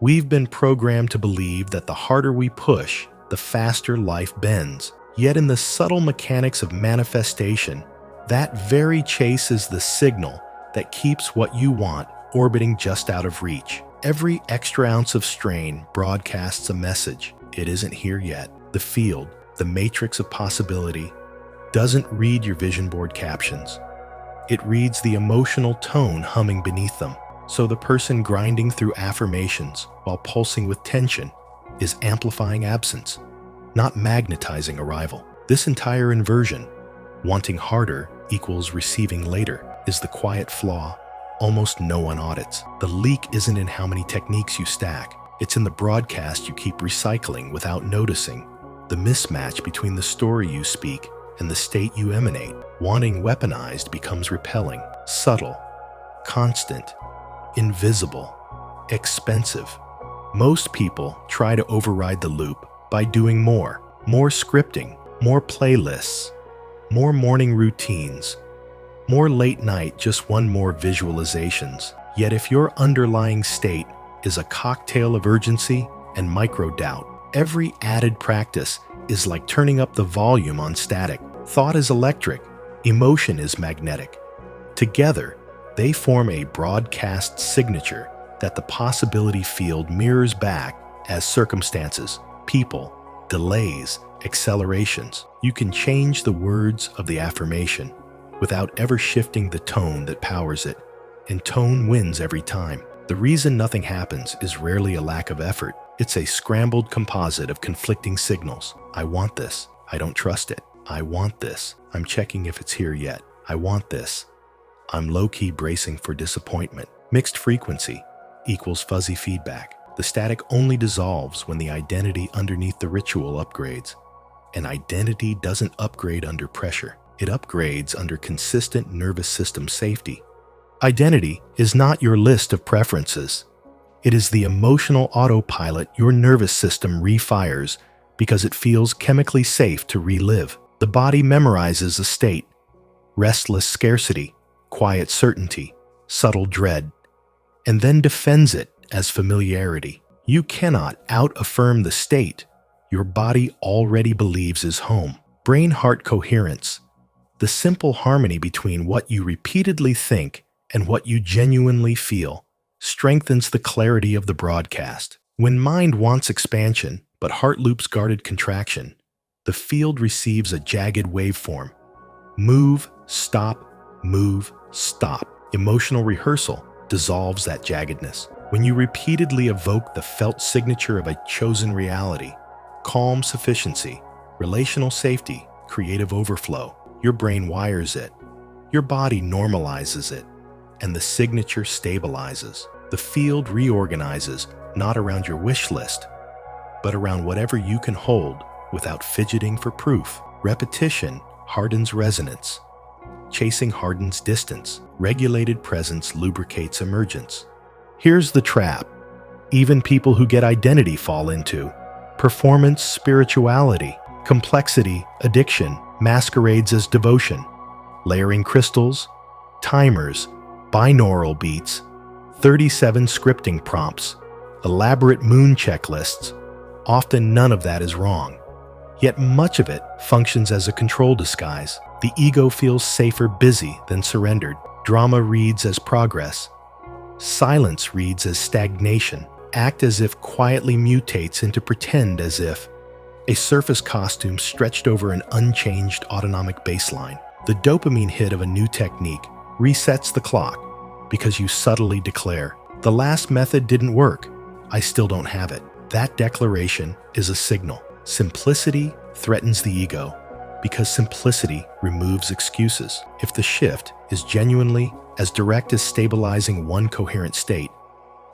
We've been programmed to believe that the harder we push, the faster life bends. Yet in the subtle mechanics of manifestation, that very chase is the signal that keeps what you want orbiting just out of reach. Every extra ounce of strain broadcasts a message. It isn't here yet. The field, the matrix of possibility, doesn't read your vision board captions. It reads the emotional tone humming beneath them. So the person grinding through affirmations while pulsing with tension is amplifying absence, not magnetizing arrival. This entire inversion, wanting harder equals receiving later, is the quiet flaw almost no one audits. The leak isn't in how many techniques you stack. It's in the broadcast you keep recycling without noticing. The mismatch between the story you speak and the state you emanate. Wanting weaponized becomes repelling, subtle, constant, invisible, expensive. Most people try to override the loop by doing more scripting, more playlists, more morning routines, more late night, just one more visualizations. Yet if your underlying state is a cocktail of urgency and micro-doubt, every added practice is like turning up the volume on static. Thought is electric, emotion is magnetic. Together, they form a broadcast signature that the possibility field mirrors back as circumstances, people, delays, accelerations. You can change the words of the affirmation without ever shifting the tone that powers it, and tone wins every time. The reason nothing happens is rarely a lack of effort. It's a scrambled composite of conflicting signals. I want this. I don't trust it. I want this. I'm checking if it's here yet. I want this. I'm low-key bracing for disappointment. Mixed frequency equals fuzzy feedback. The static only dissolves when the identity underneath the ritual upgrades. An identity doesn't upgrade under pressure. It upgrades under consistent nervous system safety. Identity is not your list of preferences. It is the emotional autopilot your nervous system refires because it feels chemically safe to relive. The body memorizes a state: restless scarcity, quiet certainty, subtle dread, and then defends it as familiarity. You cannot out-affirm the state your body already believes is home. Brain-heart coherence, the simple harmony between what you repeatedly think and what you genuinely feel, strengthens the clarity of the broadcast. When mind wants expansion, but heart loops guarded contraction, the field receives a jagged waveform. Move, stop, move, stop. Emotional rehearsal dissolves that jaggedness. When you repeatedly evoke the felt signature of a chosen reality, calm sufficiency, relational safety, creative overflow, your brain wires it, your body normalizes it, and the signature stabilizes. The field reorganizes not around your wish list, but around whatever you can hold without fidgeting for proof. Repetition hardens resonance. Chasing hardens distance. Regulated presence lubricates emergence. Here's the trap even people who get identity fall into: performance spirituality, complexity addiction masquerades as devotion, layering crystals, timers, binaural beats, 37 scripting prompts, elaborate moon checklists. Often none of that is wrong. Yet much of it functions as a control disguise. The ego feels safer busy than surrendered. Drama reads as progress. Silence reads as stagnation. Act as if quietly mutates into pretend as if. A surface costume stretched over an unchanged autonomic baseline. The dopamine hit of a new technique resets the clock because you subtly declare, "The last method didn't work. I still don't have it." That declaration is a signal. Simplicity threatens the ego because simplicity removes excuses. If the shift is genuinely as direct as stabilizing one coherent state,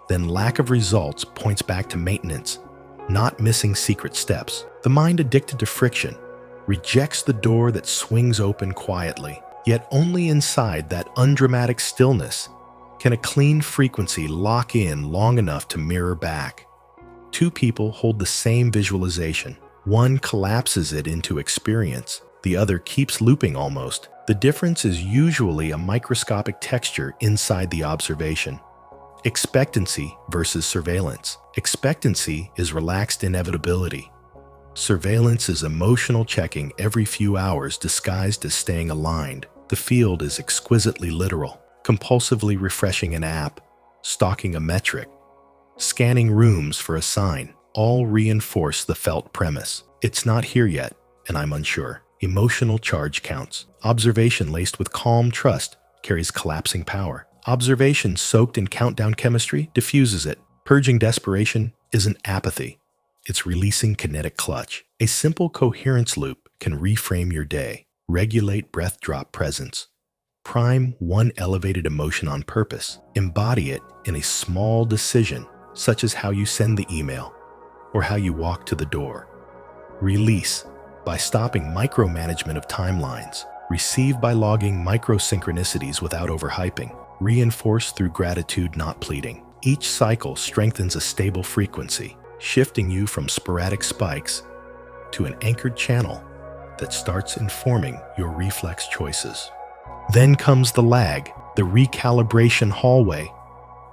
then lack of results points back to maintenance, not missing secret steps. The mind addicted to friction rejects the door that swings open quietly, yet only inside that undramatic stillness can a clean frequency lock in long enough to mirror back. Two people hold the same visualization. One collapses it into experience, the other keeps looping almost. The difference is usually a microscopic texture inside the observation. Expectancy versus surveillance. Expectancy is relaxed inevitability. Surveillance is emotional checking every few hours disguised as staying aligned. The field is exquisitely literal, compulsively refreshing an app, stalking a metric, scanning rooms for a sign. All reinforce the felt premise. It's not here yet, and I'm unsure. Emotional charge counts. Observation laced with calm trust carries collapsing power. Observation soaked in countdown chemistry diffuses it. Purging desperation isn't apathy. It's releasing kinetic clutch. A simple coherence loop can reframe your day, regulate breath drop presence, prime one elevated emotion on purpose, embody it in a small decision, such as how you send the email or how you walk to the door. Release by stopping micromanagement of timelines. Receive by logging microsynchronicities without overhyping. Reinforce through gratitude, not pleading. Each cycle strengthens a stable frequency, shifting you from sporadic spikes to an anchored channel that starts informing your reflex choices. Then comes the lag, the recalibration hallway,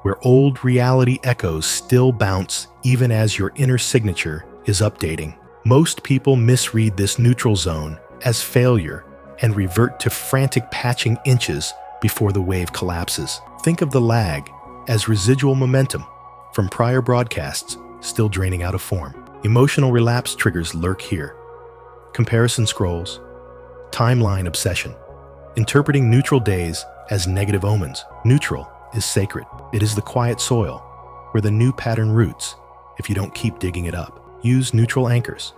where old reality echoes still bounce even as your inner signature is updating. Most people misread this neutral zone as failure and revert to frantic patching inches before the wave collapses. Think of the lag as residual momentum from prior broadcasts still draining out of form. Emotional relapse triggers lurk here. Comparison scrolls, timeline obsession, interpreting neutral days as negative omens. Neutral is sacred. It is the quiet soil where the new pattern roots if you don't keep digging it up. Use neutral anchors.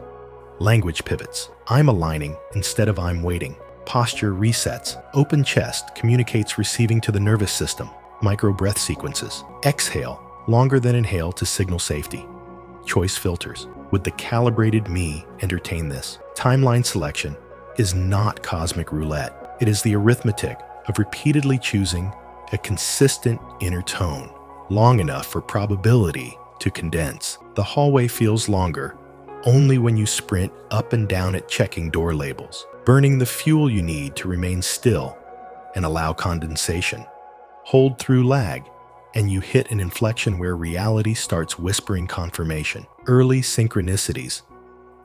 Language pivots. I'm aligning instead of I'm waiting. Posture resets. Open chest communicates receiving to the nervous system. Micro breath sequences. Exhale, longer than inhale to signal safety. Choice filters. Would the calibrated me entertain this? Timeline selection is not cosmic roulette. It is the arithmetic of repeatedly choosing a consistent inner tone, long enough for probability to condense. The hallway feels longer only when you sprint up and down it checking door labels, burning the fuel you need to remain still and allow condensation. Hold through lag, and you hit an inflection where reality starts whispering confirmation. Early synchronicities,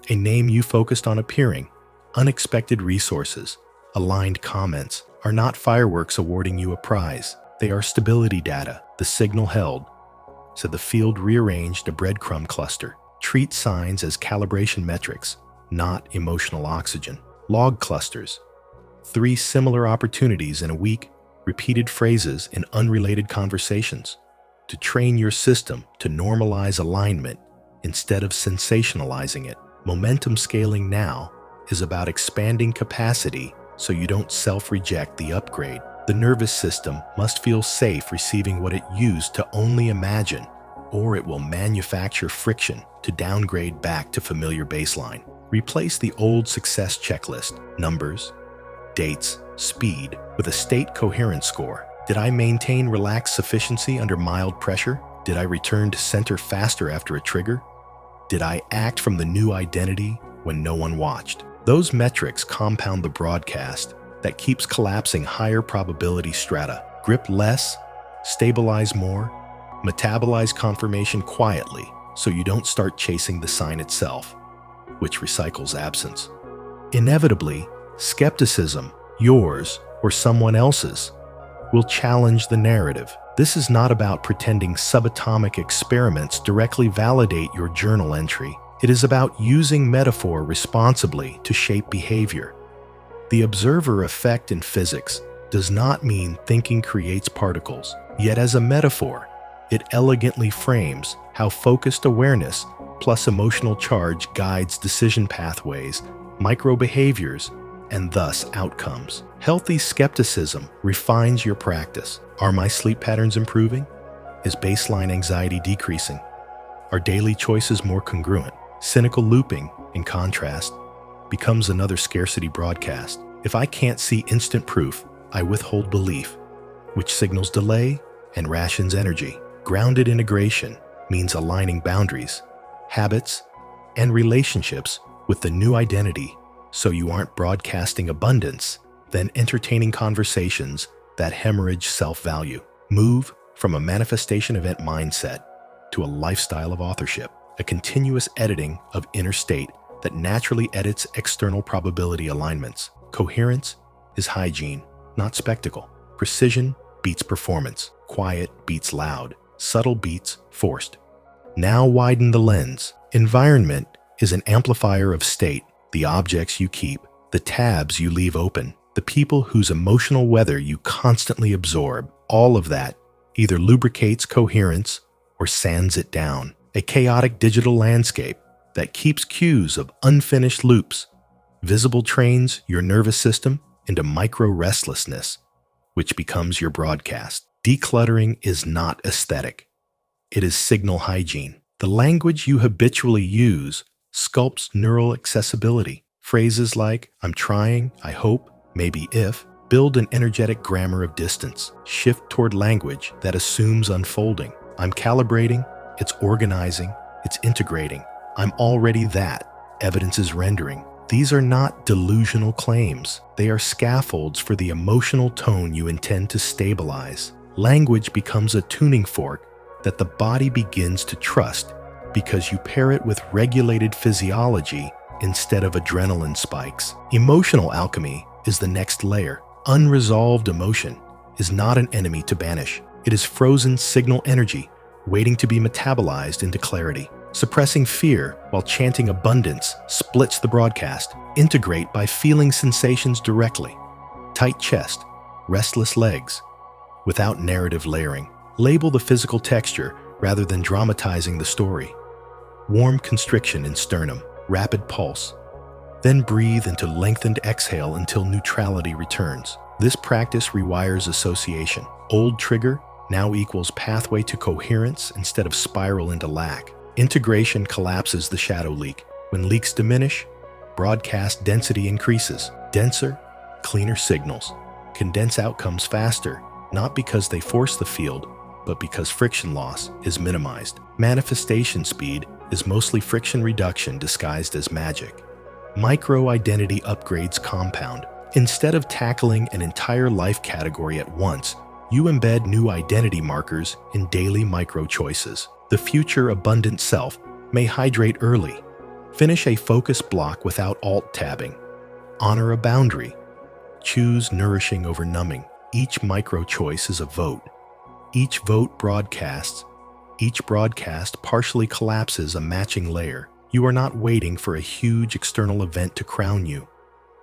a name you focused on appearing, unexpected resources, aligned comments, are not fireworks awarding you a prize. They are stability data, the signal held. So the field rearranged a breadcrumb cluster. Treat signs as calibration metrics, not emotional oxygen. Log clusters. 3 similar opportunities in a week, repeated phrases in unrelated conversations. To train your system to normalize alignment instead of sensationalizing it. Momentum scaling now is about expanding capacity so you don't self-reject the upgrade. The nervous system must feel safe receiving what it used to only imagine, or it will manufacture friction to downgrade back to familiar baseline. Replace the old success checklist, numbers, dates, speed, with a state coherence score. Did I maintain relaxed sufficiency under mild pressure? Did I return to center faster after a trigger? Did I act from the new identity when no one watched? Those metrics compound the broadcast that keeps collapsing higher probability strata. Grip less, stabilize more, metabolize confirmation quietly so you don't start chasing the sign itself, which recycles absence. Inevitably, skepticism, yours or someone else's, will challenge the narrative. This is not about pretending subatomic experiments directly validate your journal entry. It is about using metaphor responsibly to shape behavior. The observer effect in physics does not mean thinking creates particles, yet as a metaphor, it elegantly frames how focused awareness plus emotional charge guides decision pathways, micro-behaviors, and thus outcomes. Healthy skepticism refines your practice. Are my sleep patterns improving? Is baseline anxiety decreasing? Are daily choices more congruent? Cynical looping, in contrast, becomes another scarcity broadcast. If I can't see instant proof, I withhold belief, which signals delay and rations energy. Grounded integration means aligning boundaries, habits, and relationships with the new identity so you aren't broadcasting abundance, then entertaining conversations that hemorrhage self-value. Move From a manifestation event mindset to a lifestyle of authorship, a continuous editing of inner state that naturally edits external probability alignments. Coherence is hygiene, not spectacle. Precision beats performance. Quiet beats loud. Subtle beats forced. Now widen the lens. Environment is an amplifier of state. The objects you keep, the tabs you leave open, the people whose emotional weather you constantly absorb, all of that either lubricates coherence or sands it down. A chaotic digital landscape that keeps cues of unfinished loops. Visible trains your nervous system into micro-restlessness, which becomes your broadcast. Decluttering is not aesthetic. It is signal hygiene. The language you habitually use sculpts neural accessibility. Phrases like, I'm trying, I hope, maybe if, build an energetic grammar of distance. Shift toward language that assumes unfolding. I'm calibrating, it's organizing, it's integrating. I'm already that. Evidence is rendering. These are not delusional claims. They are scaffolds for the emotional tone you intend to stabilize. Language becomes a tuning fork that the body begins to trust because you pair it with regulated physiology instead of adrenaline spikes. Emotional alchemy is the next layer. Unresolved emotion is not an enemy to banish. It is frozen signal energy waiting to be metabolized into clarity. Suppressing fear while chanting abundance splits the broadcast. Integrate by feeling sensations directly. Tight chest, restless legs, without narrative layering. Label the physical texture rather than dramatizing the story. Warm constriction in sternum, rapid pulse. Then breathe into lengthened exhale until neutrality returns. This practice rewires association. Old trigger now equals pathway to coherence instead of spiral into lack. Integration collapses the shadow leak. When leaks diminish, broadcast density increases. Denser, cleaner signals. Condense outcomes faster, not because they force the field, but because friction loss is minimized. Manifestation speed is mostly friction reduction disguised as magic. Micro-identity upgrades compound. Instead of tackling an entire life category at once, you embed new identity markers in daily micro-choices. The future abundant self may hydrate early. Finish a focus block without alt-tabbing. Honor a boundary. Choose nourishing over numbing. Each micro-choice is a vote. Each vote broadcasts. Each broadcast partially collapses a matching layer. You are not waiting for a huge external event to crown you.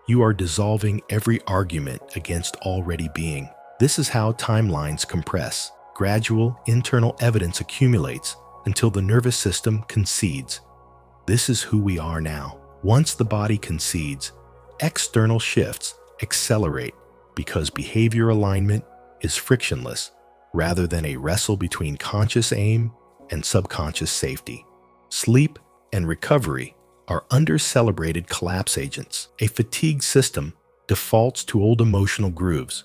You are dissolving every argument against already being. This is how timelines compress. Gradual internal evidence accumulates until the nervous system concedes. This is who we are now. Once the body concedes, external shifts accelerate because behavior alignment is frictionless rather than a wrestle between conscious aim and subconscious safety. Sleep and recovery are under-celebrated collapse agents. A fatigue system defaults to old emotional grooves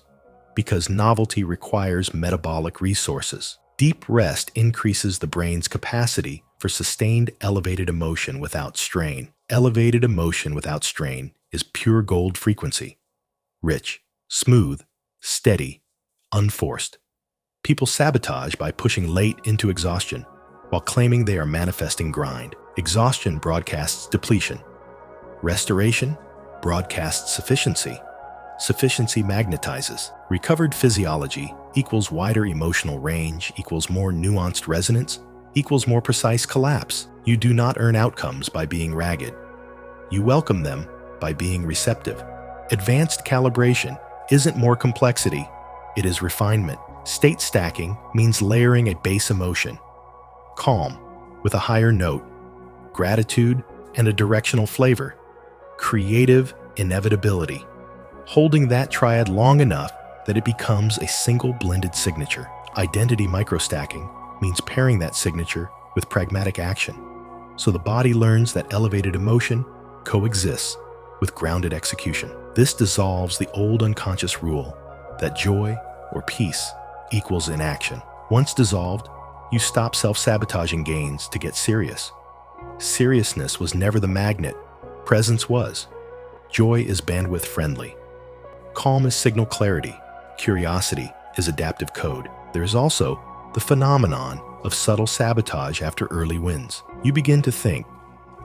because novelty requires metabolic resources. Deep rest increases the brain's capacity for sustained elevated emotion without strain. Elevated emotion without strain is pure gold frequency. Rich, smooth, steady, unforced. People sabotage by pushing late into exhaustion while claiming they are manifesting grind. Exhaustion broadcasts depletion. Restoration broadcasts sufficiency. Sufficiency magnetizes. Recovered physiology equals wider emotional range, equals more nuanced resonance, equals more precise collapse. You do not earn outcomes by being ragged. You welcome them by being receptive. Advanced calibration isn't more complexity, it is refinement. State stacking means layering a base emotion. Calm, with a higher note. Gratitude and a directional flavor. Creative inevitability. Holding that triad long enough that it becomes a single blended signature. Identity microstacking means pairing that signature with pragmatic action, so the body learns that elevated emotion coexists with grounded execution. This dissolves the old unconscious rule that joy or peace equals inaction. Once dissolved, you stop self-sabotaging gains to get serious. Seriousness was never the magnet, presence was. Joy is bandwidth friendly. Calm is signal clarity. Curiosity is adaptive code. There is also the phenomenon of subtle sabotage after early wins. You begin to think,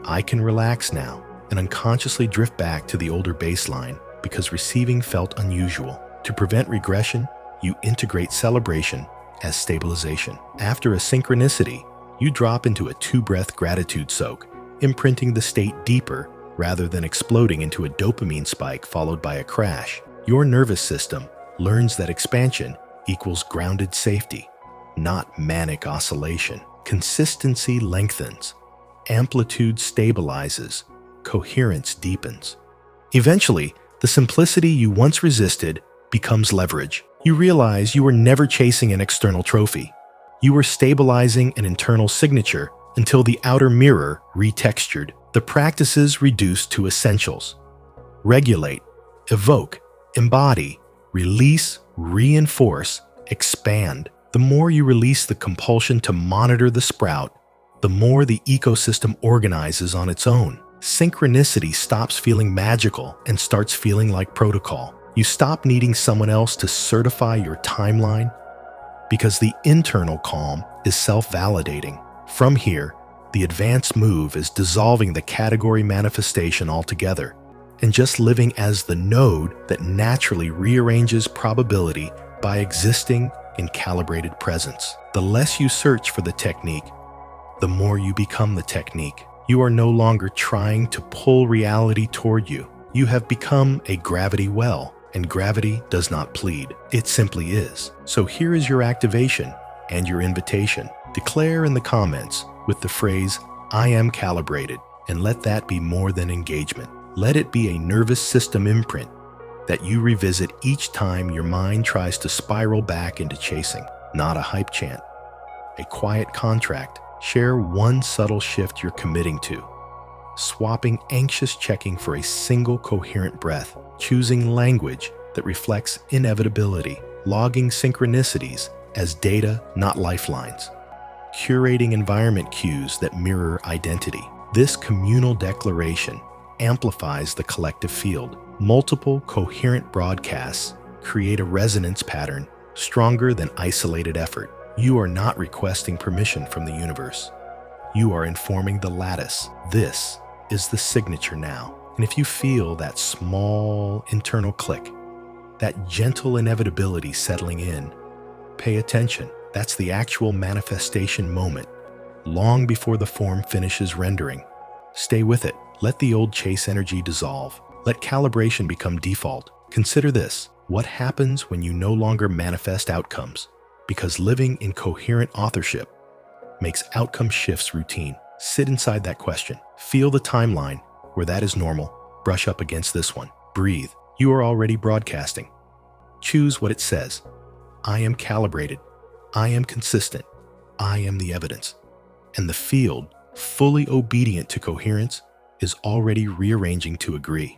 I can relax now, and unconsciously drift back to the older baseline because receiving felt unusual. To prevent regression, you integrate celebration as stabilization. After a synchronicity, you drop into a two-breath gratitude soak, imprinting the state deeper rather than exploding into a dopamine spike followed by a crash. Your nervous system learns that expansion equals grounded safety, not manic oscillation. Consistency lengthens, amplitude stabilizes, coherence deepens. Eventually, the simplicity you once resisted becomes leverage. You realize you were never chasing an external trophy. You were stabilizing an internal signature until the outer mirror retextured. The practices reduced to essentials: regulate, evoke, embody, release, reinforce, expand. The more you release the compulsion to monitor the sprout, the more the ecosystem organizes on its own. Synchronicity stops feeling magical and starts feeling like protocol. You stop needing someone else to certify your timeline because the internal calm is self-validating. From here, the advanced move is dissolving the category manifestation altogether and just living as the node that naturally rearranges probability by existing in calibrated presence. The less you search for the technique, the more you become the technique. You are no longer trying to pull reality toward you. You have become a gravity well, and gravity does not plead. It simply is. So here is your activation and your invitation. Declare in the comments with the phrase, I am calibrated, and let that be more than engagement. Let it be a nervous system imprint that you revisit each time your mind tries to spiral back into chasing. Not a hype chant, a quiet contract. Share one subtle shift you're committing to, swapping anxious checking for a single coherent breath, choosing language that reflects inevitability, logging synchronicities as data, not lifelines, curating environment cues that mirror identity. This communal declaration amplifies the collective field. Multiple coherent broadcasts create a resonance pattern stronger than isolated effort. You are not requesting permission from the universe. You are informing the lattice. This is the signature now. And if you feel that small internal click, that gentle inevitability settling in, pay attention. That's the actual manifestation moment, long before the form finishes rendering. Stay with it. Let the old chase energy dissolve. Let calibration become default. Consider this. What happens when you no longer manifest outcomes? Because living in coherent authorship makes outcome shifts routine. Sit inside that question. Feel the timeline where that is normal. Brush up against this one. Breathe. You are already broadcasting. Choose what it says. I am calibrated. I am consistent. I am the evidence. And the field, fully obedient to coherence, is already rearranging to agree.